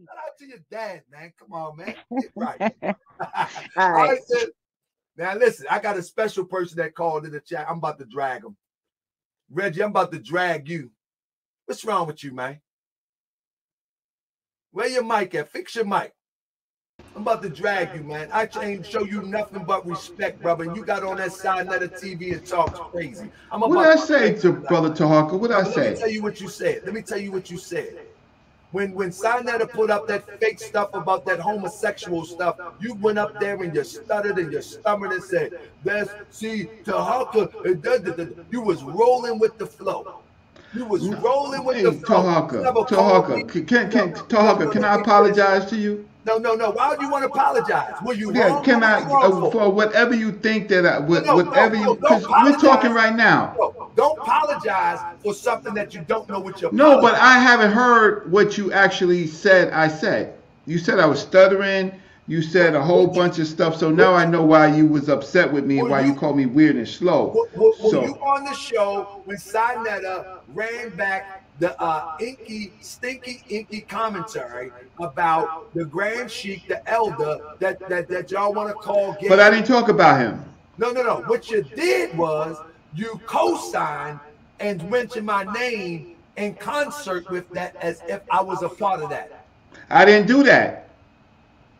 Shout out to your dad, man. Come on, man. Get right. All right. Sis. Now, listen, I got a special person that called in the chat. I'm about to drag him. Reggie, I'm about to drag you. What's wrong with you, man? Where your mic at? Fix your mic. I'm about to drag you, man. I ain't show you nothing but respect, brother. And you got on that Saneter TV and talk crazy. What did I say to Brother Taharkabey? What did I say? Let me tell you what you said. Let me tell you what you said. When Saneter put up that fake stuff about that homosexual stuff, you went up there and you stuttered and you stammered and said, Taharkabey, you was rolling with the flow. You was rolling with the flow. Taharkabey, can I apologize to you? No. Why would you want to apologize? Were you wrong? Can I for whatever you think that whatever you? Because we're talking right now. Don't apologize for something that you don't know what you're. No, but I haven't heard what you actually said. I said you said I was stuttering. You said a whole bunch of stuff. So now I know why you was upset with me and why you called me weird and slow. Were you on the show when Saneter ran back the stinky inky commentary about the Grand Sheik, the elder that y'all want to call gay? But I didn't talk about him. No. What you did was you co-signed and mentioned my name in concert with that as if I was a part of that. I didn't do that.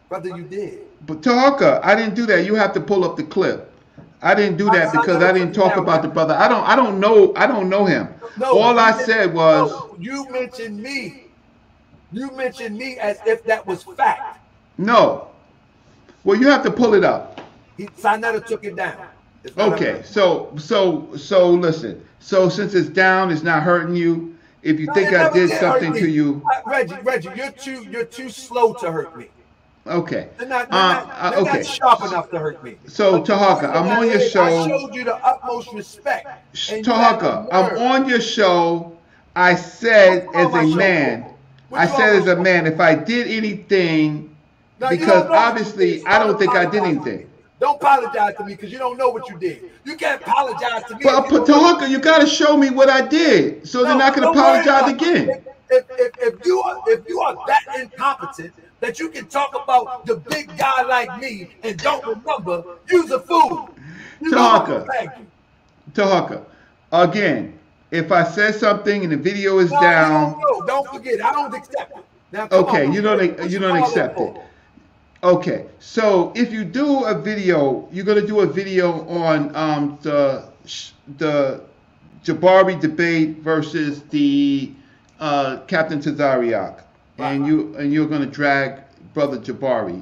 Brother, you did. But Taharkabey, I didn't do that. You have to pull up the clip. I didn't do that because I didn't talk about the brother. I don't know him. No, all I said was you mentioned me. You mentioned me as if that was fact. No. Well, you have to pull it up. Saneter took it down. Okay, so listen. So since it's down, it's not hurting you. If you think I did something to you, Reggie, you're too slow to hurt me. Okay. They're not sharp enough to hurt me. So Taharkabey, I'm on your show. I showed you the utmost respect. Taharkabey, I'm on your show. I said as a man, if I did anything, because obviously I don't think I did anything. Don't apologize to me because you don't know what you did. You can't apologize to me. But Taharkabey, you got to show me what I did, so then I can apologize again. If you are that incompetent that you can talk about the big guy like me and don't remember, you's a fool. Taharkabey, again, if I said something and the video is down, don't forget, I don't accept it. Now, okay, you don't accept it. Okay, so if you do a video, you're gonna do a video on the Jabari debate versus the Captain Tazariak, and you're gonna drag Brother Jabari.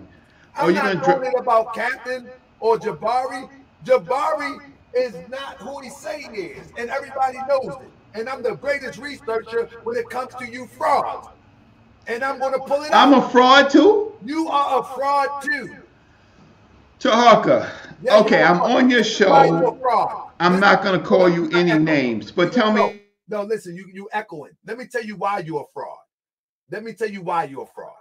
I'm not talking about Captain or Jabari. Jabari is not who he say he is, and everybody knows it. And I'm the greatest researcher when it comes to you frauds. And I'm going to pull it out. I'm a fraud too? You are a fraud too. Taharkabey, okay, I'm on your show. I'm not going to call you any names, but tell me. No, listen, you echoing. Let me tell you why you're a fraud. Let me tell you why you're a fraud.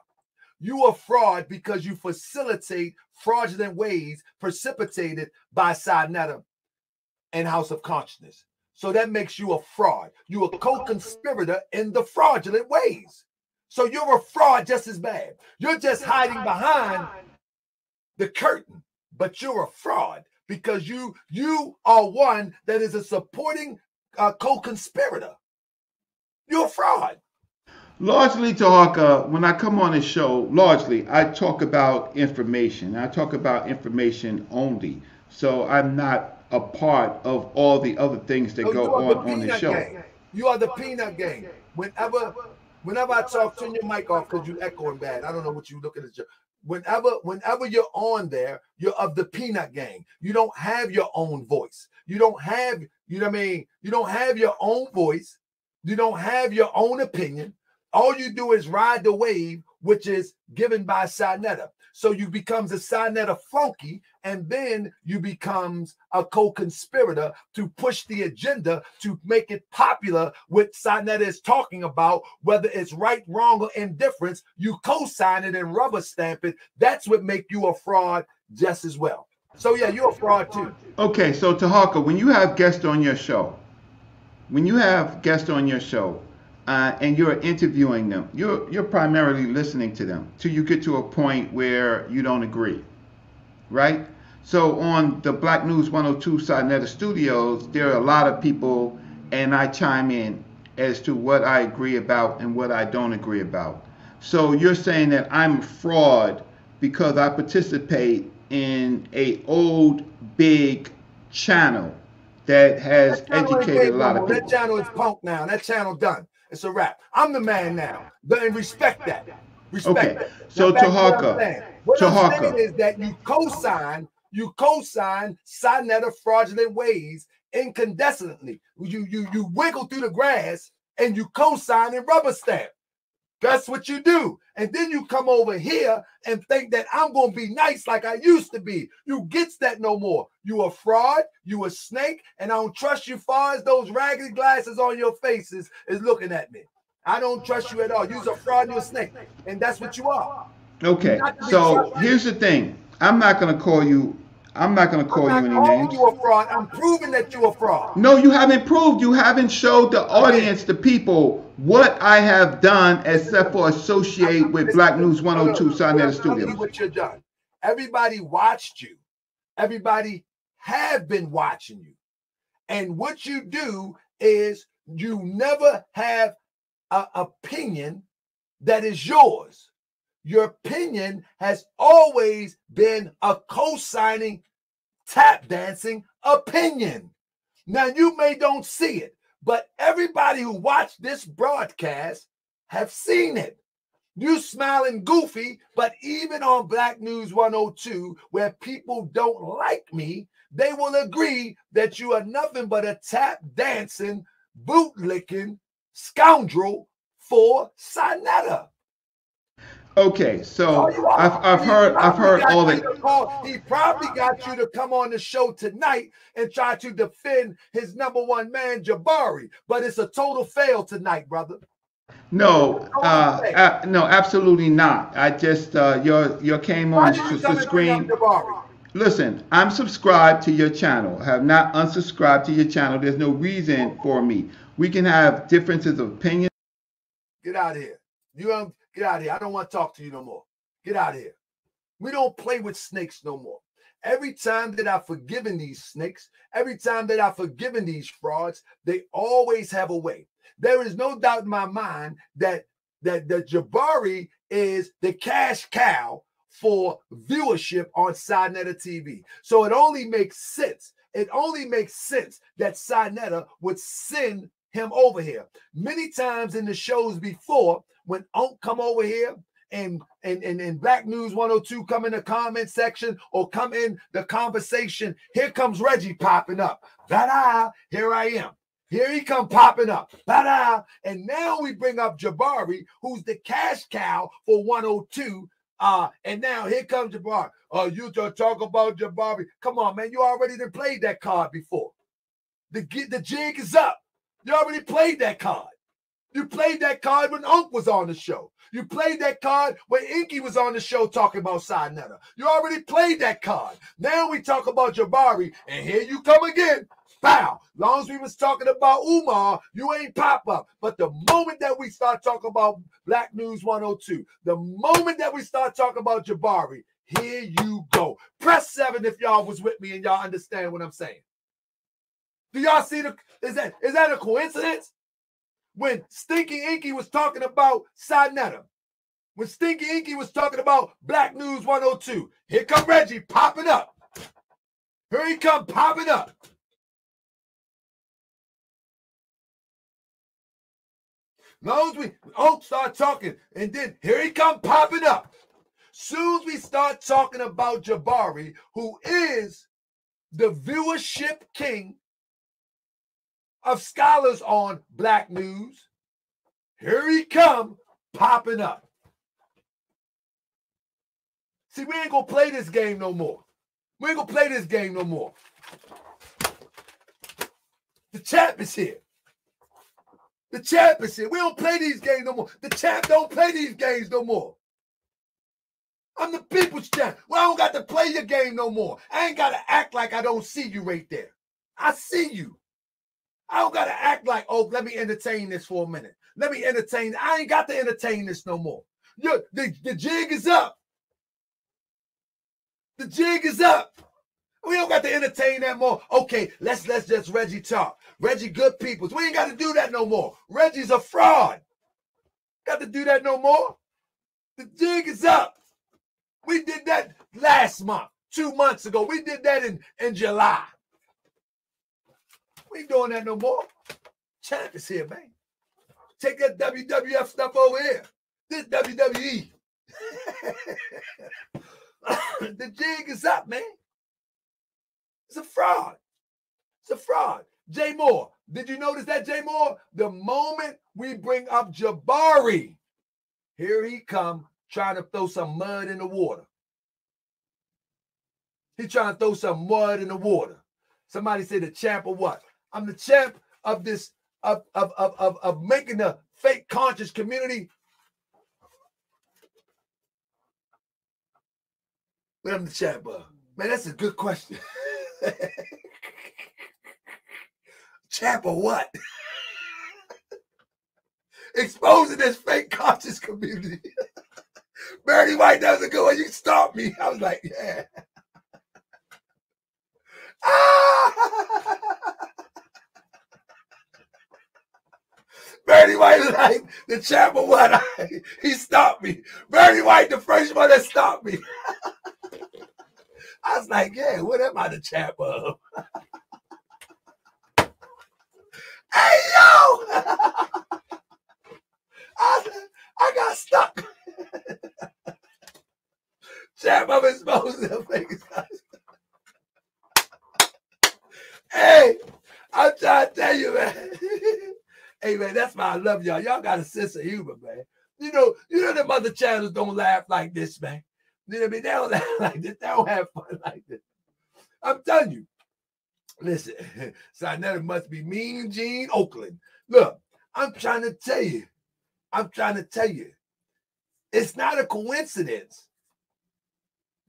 You are a fraud because you facilitate fraudulent ways precipitated by Saneter and House of Consciousness. So that makes you a fraud. You're a co-conspirator in the fraudulent ways. So you're a fraud just as bad. You're just hiding behind the curtain, but you're a fraud because you are one that is a supporting co-conspirator. You're a fraud. Largely, Taharkabey, when I come on this show, largely I talk about information. I talk about information only. So I'm not a part of all the other things that go on the show. Gang. You are the peanut gang. Whenever I talk, turn your mic off because you echoing bad. I don't know what you looking at. Whenever you're on there, you're of the peanut gang. You don't have your own voice. You don't have, you know what I mean? You don't have your own voice. You don't have your own opinion. All you do is ride the wave, which is given by Saneter. So you becomes a Saneter flunky, and then you becomes a co-conspirator to push the agenda to make it popular what Saneter is talking about, whether it's right, wrong, or indifference. You co-sign it and rubber stamp it. That's what make you a fraud just as well. So yeah, you're a fraud too. Okay, so Taharkabey, when you have guests on your show, and you're interviewing them, you're primarily listening to them till you get to a point where you don't agree, right? So on the Black News 102 Saneter Studios, there are a lot of people, and I chime in as to what I agree about and what I don't agree about. So you're saying that I'm a fraud because I participate in a old big channel that has educated a lot of people. That channel is punk now. That channel done. It's a wrap. I'm the man now. And respect that. Respect Okay. that. So Taharkabey. What I'm saying Taharkabey is that you co-sign Saneter fraudulent ways incandescently. You wiggle through the grass and you co-sign and rubber stamp. That's what you do. And then you come over here and think that I'm going to be nice like I used to be. You gets that no more. You a fraud, you a snake, and I don't trust you far as those raggedy glasses on your faces is looking at me. I don't trust you at all. You're a fraud, you're a snake. And that's what you are. Okay. So here's the thing. I'm not going to call you any names. You a fraud. I'm proving that you're a fraud. No, you haven't proved. You haven't showed the audience, the people, what I have done except for associate with Black News 102 Saneter Studios. What you've done. Everybody watched you. Everybody have been watching you. And what you do is you never have an opinion that is yours. Your opinion has always been a co-signing, tap dancing opinion. Now you may don't see it, but everybody who watched this broadcast have seen it. You smiling goofy, but even on Black News 102, where people don't like me, they will agree that you are nothing but a tap dancing, bootlicking scoundrel for Saneter. Okay, so I've heard all that. He probably got you to come on the show tonight and try to defend his #1 man, Jabari, but it's a total fail tonight, brother. No, no, absolutely not. I just your came on the screen. Listen, I'm subscribed to your channel. I have not unsubscribed to your channel. There's no reason for me. We can have differences of opinion. Get out of here. Get out of here. I don't want to talk to you no more. Get out of here. We don't play with snakes no more. Every time that I've forgiven these snakes, every time that I've forgiven these frauds, they always have a way. There is no doubt in my mind that Jabari is the cash cow for viewership on Saneter TV. So it only makes sense. It only makes sense that Saneter would send him over here. Many times in the shows before, when Unc come over here and Black News 102 come in the comment section or come in the conversation, here comes Reggie popping up. Ta-da, here I am. Here he come popping up. Ta-da. And now we bring up Jabari, who's the cash cow for 102. And now here comes Jabari. You talk about Jabari. Come on, man. You already done played that card before. The jig is up. You already played that card. You played that card when Unc was on the show. You played that card when Inky was on the show talking about Saneter. You already played that card. Now we talk about Jabari, and here you come again. Bow. Long as we was talking about Umar, you ain't pop up. But the moment that we start talking about Black News 102, the moment that we start talking about Jabari, here you go. Press 7 if y'all was with me and y'all understand what I'm saying. Do y'all see is that a coincidence? When Stinky Inky was talking about Saneter, when Stinky Inky was talking about Black News 102, here come Reggie popping up. Here he come popping up. Long as we start talking, and then here he come popping up. Soon as we start talking about Jabari, who is the viewership king of scholars on Black News, here he come popping up. See, we ain't gonna play this game no more. We ain't gonna play this game no more. The champ is here. The champ is here. We don't play these games no more. The champ don't play these games no more. I'm the people's champ. Well, I don't got to play your game no more. I ain't got to act like I don't see you right there. I see you. I don't got to act like, oh, let me entertain this for a minute. Let me entertain. I ain't got to entertain this no more. The jig is up. The jig is up. We don't got to entertain that more. Okay, let's just Reggie talk. Reggie good peoples. We ain't got to do that no more. Reggie's a fraud. Got to do that no more. The jig is up. We did that last month, 2 months ago. We did that in July. We ain't doing that no more. Champ is here, man. Take that WWF stuff over here. This WWE. The jig is up, man. It's a fraud. It's a fraud. Jay Moore. Did you notice that, Jay Moore? The moment we bring up Jabari, here he come trying to throw some mud in the water. He trying to throw some mud in the water. Somebody say the champ of what? I'm the champ of this, of making the fake conscious community. What I'm the champ of? Man, that's a good question. Champ of what? Exposing this fake conscious community. Bernie White doesn't go and you stop me. I was like, yeah. Bernie White was like, the champ of what? He stopped me. Bernie White, the first one that stopped me. I was like, yeah, what am I the champ of? Hey, yo! I got stuck. Champ of exposing the fake. Hey, I'm trying to tell you, man. Hey, man, that's why I love y'all. Y'all got a sense of humor, man. You know them other channels don't laugh like this, man. You know what I mean? They don't laugh like this. They don't have fun like this. I'm telling you. Listen, Saneter must be Mean Gene Oakland. Look, I'm trying to tell you. It's not a coincidence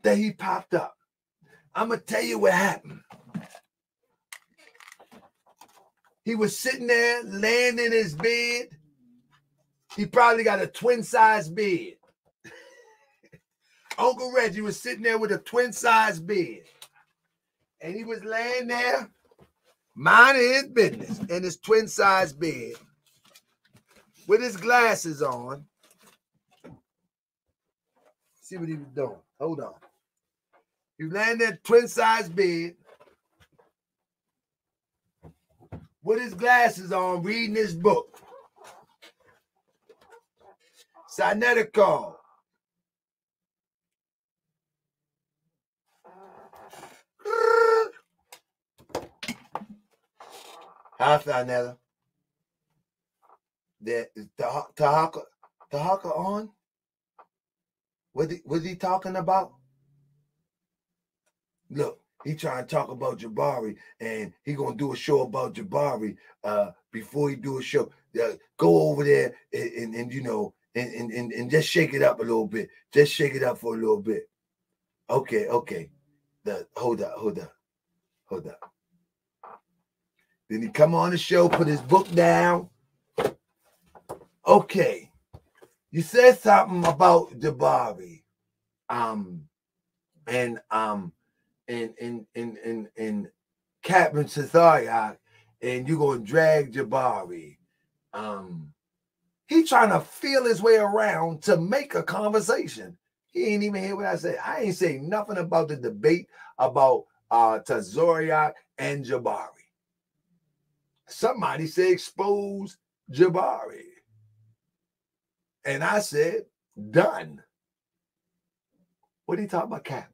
that he popped up. I'm going to tell you what happened. He was sitting there, laying in his bed. He probably got a twin-size bed. Uncle Reggie was sitting there with a twin-size bed. And he was laying there, minding his business in his twin-size bed with his glasses on. See what he was doing. Hold on. He was laying there, twin-size bed, with his glasses on, reading his book. Saneter called. Hi, Saneter. Is Taharkabey on? What he talking about? Look, he trying to talk about Jabari, and he gonna do a show about Jabari before he do a show. Go over there and you know and just shake it up a little bit. Just shake it up for a little bit. Okay. Hold up. Then he come on the show, put his book down. Okay. You said something about Jabari. And Captain Cesario, and you're gonna drag Jabari. He trying to feel his way around to make a conversation. He ain't even hear what I said. I ain't say nothing about the debate about Tazoriak and Jabari. Somebody said expose Jabari. And I said, done. What are you talking about, Cap?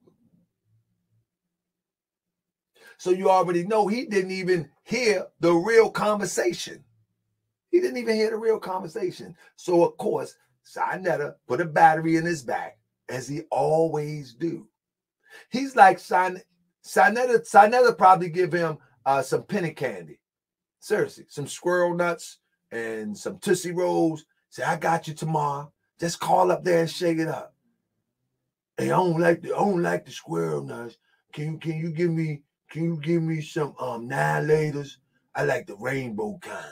So you already know he didn't even hear the real conversation. He didn't even hear the real conversation. So, of course, Saneter put a battery in his back, as he always do. He's like Saneter probably give him some penny candy. Seriously, some squirrel nuts and some Tootsie Rolls. Say, I got you tomorrow. Just call up there and shake it up. Hey, I don't like the squirrel nuts. Can you give me some 9 laters? I like the rainbow kind.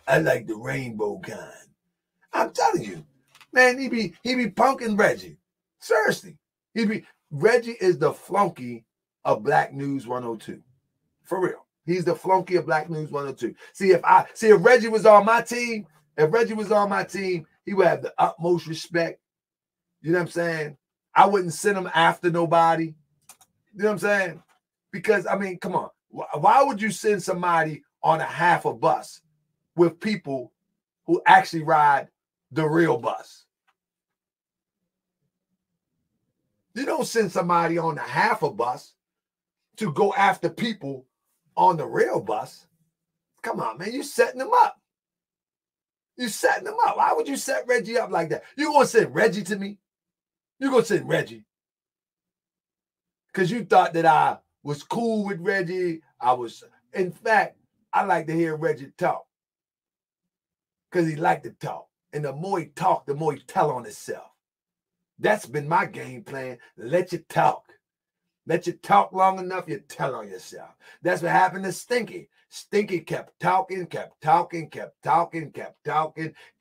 I like the rainbow kind. I'm telling you, man, he be punking Reggie. Seriously. Reggie is the flunky of Black News 102. For real. He's the flunky of Black News 102. See, if Reggie was on my team, he would have the utmost respect. You know what I'm saying? I wouldn't send him after nobody. You know what I'm saying? Because, I mean, come on. Why would you send somebody on a half a bus with people who actually ride the real bus? You don't send somebody on a half a bus to go after people on the real bus. Come on, man. You're setting them up. You're setting them up. Why would you set Reggie up like that? You going to send Reggie to me? You going to send Reggie? Because you thought that I was cool with Reggie. In fact, I like to hear Reggie talk. Because he liked to talk. And the more he talk, the more he tell on himself. That's been my game plan. Let you talk. Let you talk long enough, you tell on yourself. That's what happened to Stinky. Stinky kept talking,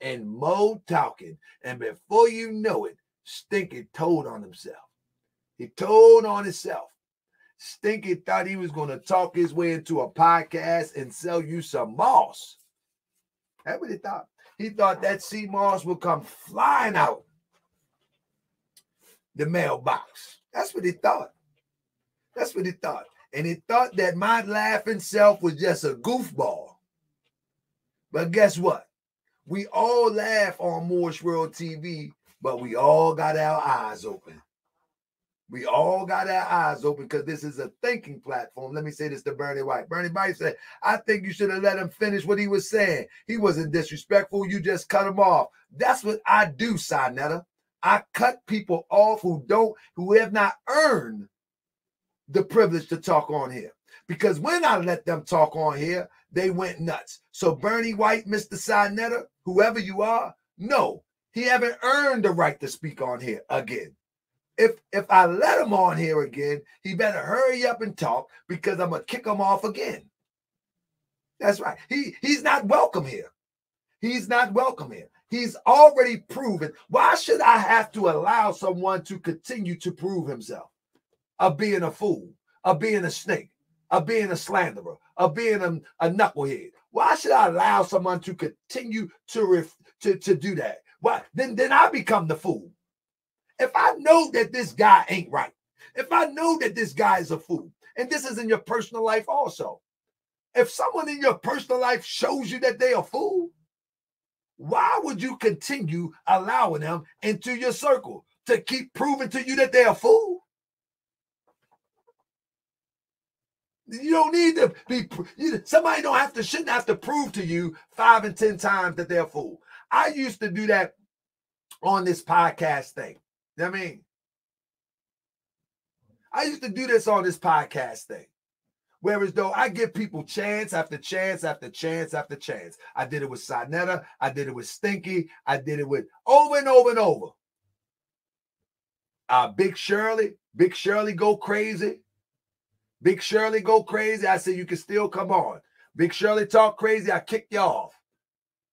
and more talking. And before you know it, Stinky told on himself. He told on himself. Stinky thought he was going to talk his way into a podcast and sell you some moss. That's what he thought. He thought that sea moss would come flying out the mailbox. That's what he thought. That's what he thought. And he thought that my laughing self was just a goofball. But guess what? We all laugh on Moorish World TV, but we all got our eyes open. We all got our eyes open because this is a thinking platform. Let me say this to Bernie White. Bernie White said, I think you should have let him finish what he was saying. He wasn't disrespectful. You just cut him off. That's what I do, Saneter. I cut people off who have not earned the privilege to talk on here. Because when I let them talk on here, they went nuts. So Bernie White, Mr. Saneter, whoever you are, no, he haven't earned the right to speak on here again. If I let him on here again, he better hurry up and talk because I'm going to kick him off again. That's right. He's not welcome here. He's not welcome here. He's already proven. Why should I have to allow someone to continue to prove himself? Of being a fool, of being a snake, of being a slanderer, of being a knucklehead. Why should I allow someone to continue to do that? Why? Then I become the fool. If I know that this guy ain't right, if I know that this guy is a fool, and this is in your personal life also, if someone in your personal life shows you that they're a fool, why would you continue allowing them into your circle to keep proving to you that they're a fool? You don't need to be, somebody shouldn't have to prove to you 5 and 10 times that they're a fool. I used to do that on this podcast thing. You know what I mean? I used to do this on this podcast thing. Whereas though I give people chance after chance after chance after chance. I did it with Saneter. I did it with Stinky. I did it with over and over and over. Big Shirley go crazy. Big Shirley go crazy. I said, you can still come on. Big Shirley talk crazy. I kick you off.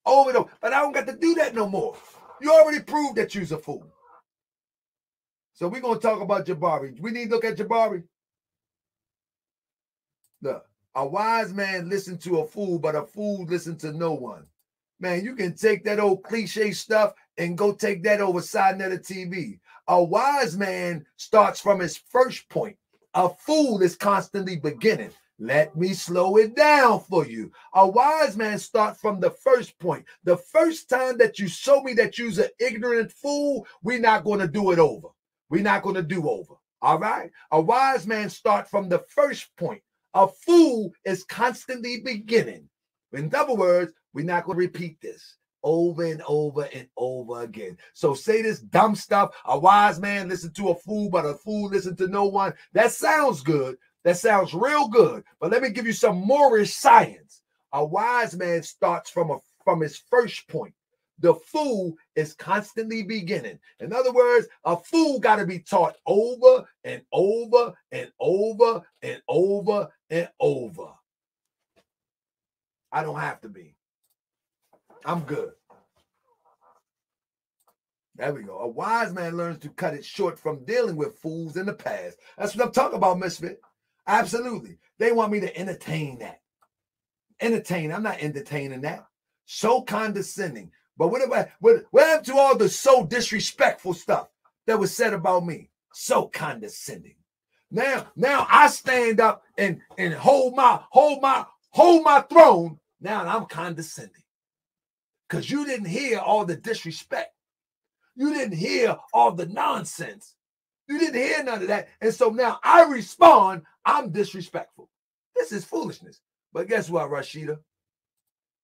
Over and over. But I don't got to do that no more. You already proved that you's a fool. So we're going to talk about Jabari. We need to look at Jabari. Look, a wise man listens to a fool, but a fool listens to no one. Man, you can take that old cliche stuff and go take that over Saneter TV. A wise man starts from his first point. A fool is constantly beginning. Let me slow it down for you. A wise man starts from the first point. The first time that you show me that you's an ignorant fool, we're not going to do it over. We're not going to do over. All right? A wise man starts from the first point. A fool is constantly beginning. In other words, we're not going to repeat this over and over and over again. So say this dumb stuff. A wise man listen to a fool, but a fool listen to no one. That sounds good. That sounds real good. But let me give you some Moorish science. A wise man starts from his first point. The fool is constantly beginning. In other words, a fool got to be taught over and over and over and over and over. I don't have to be. I'm good. There we go. A wise man learns to cut it short from dealing with fools in the past. That's what I'm talking about, Misfit. Absolutely. They want me to entertain that. Entertain. I'm not entertaining that. So condescending. But what happened to all the so disrespectful stuff that was said about me? So condescending. Now I stand up and hold my throne. Now I'm condescending. Because you didn't hear all the disrespect. You didn't hear all the nonsense. You didn't hear none of that. And so now I respond, I'm disrespectful. This is foolishness. But guess what, Rashida?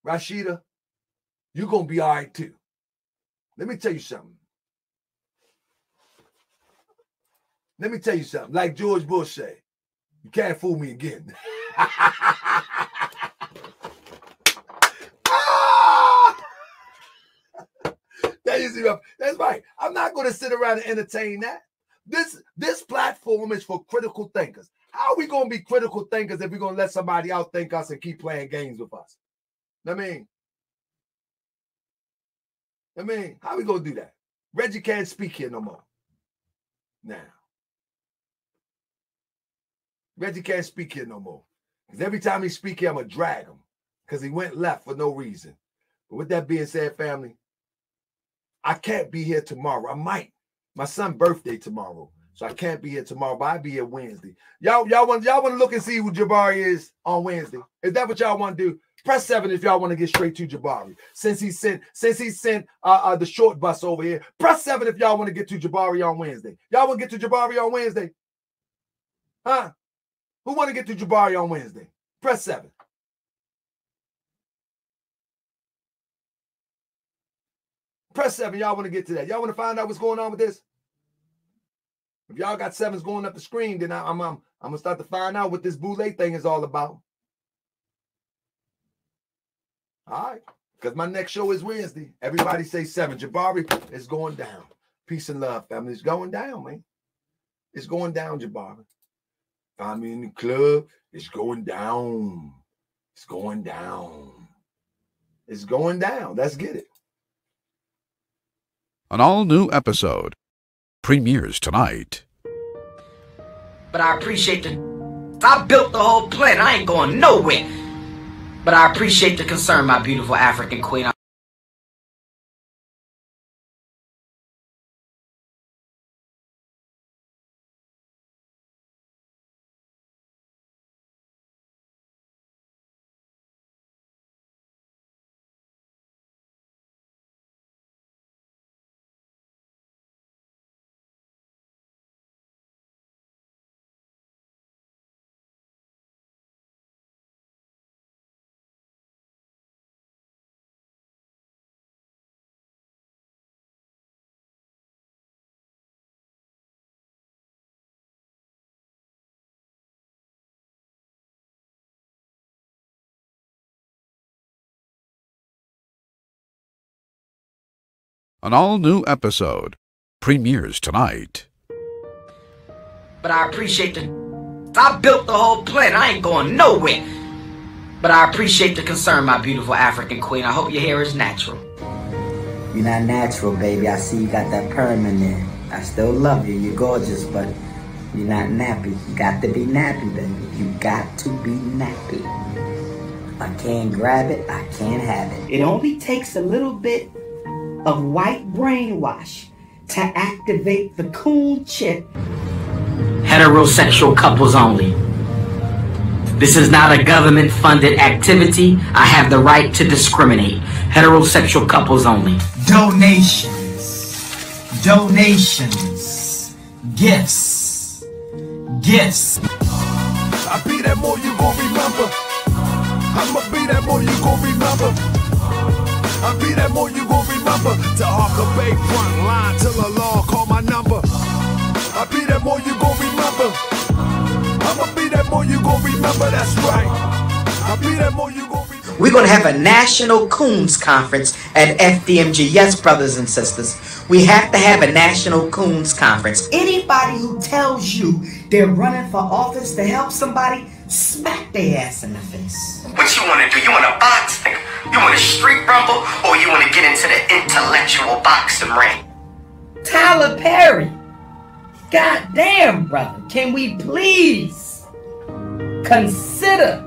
Rashida, you're going to be all right too. Let me tell you something. Let me tell you something. Like George Bush said, you can't fool me again. That's right. I'm not going to sit around and entertain that. This platform is for critical thinkers. How are we going to be critical thinkers if we're going to let somebody outthink us and keep playing games with us? I mean, how are we going to do that? Reggie can't speak here no more. Now. Reggie can't speak here no more. Because every time he speak here, I'm going to drag him. Because he went left for no reason. But with that being said, family, I can't be here tomorrow. I might. My son's birthday tomorrow. So I can't be here tomorrow, but I'll be here Wednesday. Y'all want to look and see who Jabari is on Wednesday? Is that what y'all want to do? Press 7 if y'all want to get straight to Jabari. Since he sent the short bus over here. Press 7 if y'all want to get to Jabari on Wednesday. Y'all want to get to Jabari on Wednesday? Huh? Who want to get to Jabari on Wednesday? Press 7. Press 7. Y'all want to get to that. Y'all want to find out what's going on with this? If y'all got 7s going up the screen, then I'm going to start to find out what this boule thing is all about. All right. Because my next show is Wednesday. Everybody say 7. Jabari is going down. Peace and love, family. It's going down, man. It's going down, Jabari. Find me in the club. It's going down. It's going down. It's going down. Let's get it. An all-new episode premieres tonight. But I appreciate I built the whole planet. I ain't going nowhere. But I appreciate the concern, my beautiful African queen. An all-new episode premieres tonight. But I appreciate I built the whole planet. I ain't going nowhere. But I appreciate the concern, my beautiful African queen. I hope your hair is natural. You're not natural, baby. I see you got that perm in there. I still love you. You're gorgeous, but you're not nappy. You got to be nappy, baby. You got to be nappy. If I can't grab it, I can't have it. It only takes a little bit of white brainwash to activate the cool chip. Heterosexual couples only. This is not a government-funded activity. I have the right to discriminate. Heterosexual couples only. Donations. Gifts. I be that more you gon' remember. I'ma be that more you gon' remember. I be that more you gon' remember. Taharkabey front line till the law call my number. I be that more you gon' remember. I'ma be that more you gon' remember. That's right. I be that more you gon' remember. We're going to have a National Coons Conference at FDMG. Yes, brothers and sisters. We have to have a National Coons Conference. Anybody who tells you they're running for office to help somebody, smack their ass in the face. What you want to do? You want to box? You want a street rumble, or you want to get into the intellectual boxing ring? Tyler Perry. Goddamn, brother. Can we please consider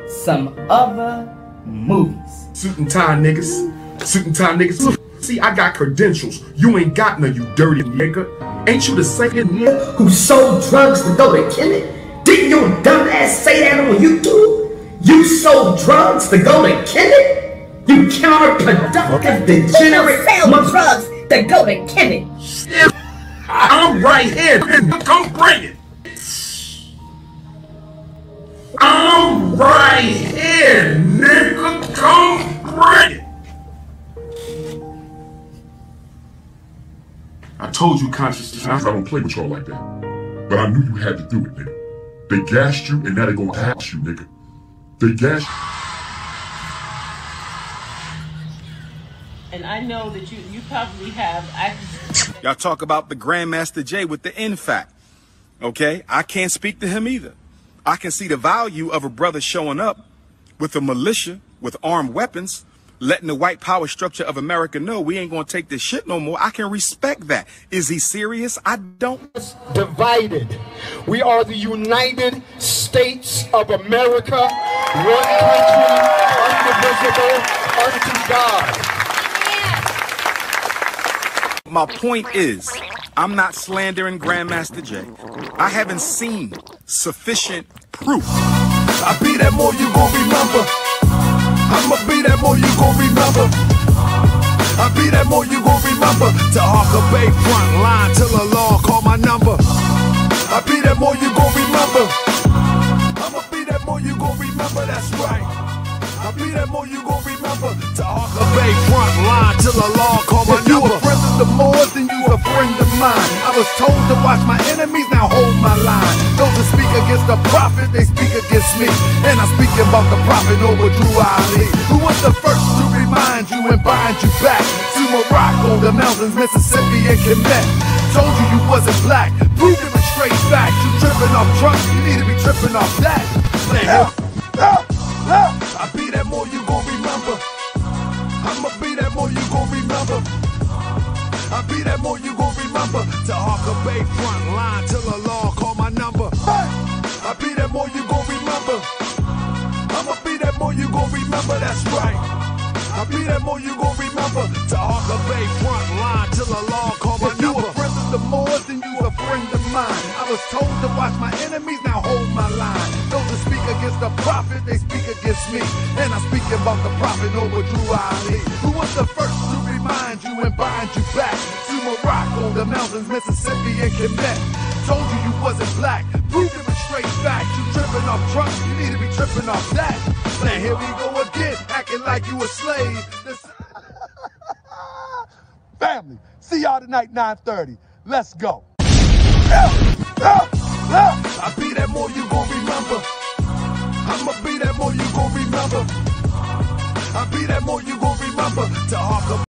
some other movies? Suit and tie niggas. Suit and tie niggas. See, I got credentials. You ain't got none, you dirty nigga. Ain't you the same nigga Who sold drugs to go to kill it? Didn't your dumb ass say that on YouTube? You sold drugs to go to kill it? You counterproductive, degenerate drugs to go to kill it. I'm right here. Come bring it. I'm right here, nigga. Come bring it. I told you consciously I don't play with y'all like that. But I knew you had to do it, nigga. They gassed you and now they gonna hash you, nigga. They gassed you. And I know that you probably have. Y'all talk about the Grandmaster Jay with the N fact. Okay? I can't speak to him either. I can see the value of a brother showing up with a militia, with armed weapons, letting the white power structure of America know we ain't gonna take this shit no more. I can respect that. Is he serious? I don't. Divided. We are the United States of America, one country, indivisible, unto God. My point is, I'm not slandering Grandmaster Jay. I haven't seen sufficient proof. I be that more you gon' remember. I'ma be that more you gon' remember. I be that more you gon' remember. Taharkabey front line till the law call my number. I be that more you gon' remember. I'ma be that more you gon' remember, that's right. I be that more you gon' remember. Taharkabey front line till the law call my number. If you a friend of the Moors, then you a friend of mine. I was told to watch my enemies, now hold my line. Those that speak against the prophet, they speak against me. And I'm speaking about the prophet over Drew Ali, who was the first to remind you and bind you back to Morocco, the mountains, Mississippi, and Quebec. Told you you wasn't black, proved it with straight facts. You tripping off trucks, you need to be tripping off that. I be that more you gon' remember. I'ma be that more you gon' remember. I be that more you gon' remember. Taharkabey front line till the law call my number. I be that more you gon' remember. I'ma be that more you gon' remember, that's right. I be that more you gon' remember. Taharkabey front line till the law call my number. If you a friend of the Moors, then you a friend of mine. I was told to watch my enemies, now hold my line. Those that speak against the prophet, they speak against me. And I'm speaking about the prophet over Drew Ali, who was the first to remind you and bind you back to Morocco, the mountains, Mississippi, and Quebec. Told you you wasn't black, proved it with straight facts. You tripping off trucks, you need to be tripping off that. Now here we go again, acting like you a slave. Family, see y'all tonight, 9:30. Let's go. I be that more you gon' remember. I'ma be that more you gon' remember. I be that more you gon' remember. Taharkabey.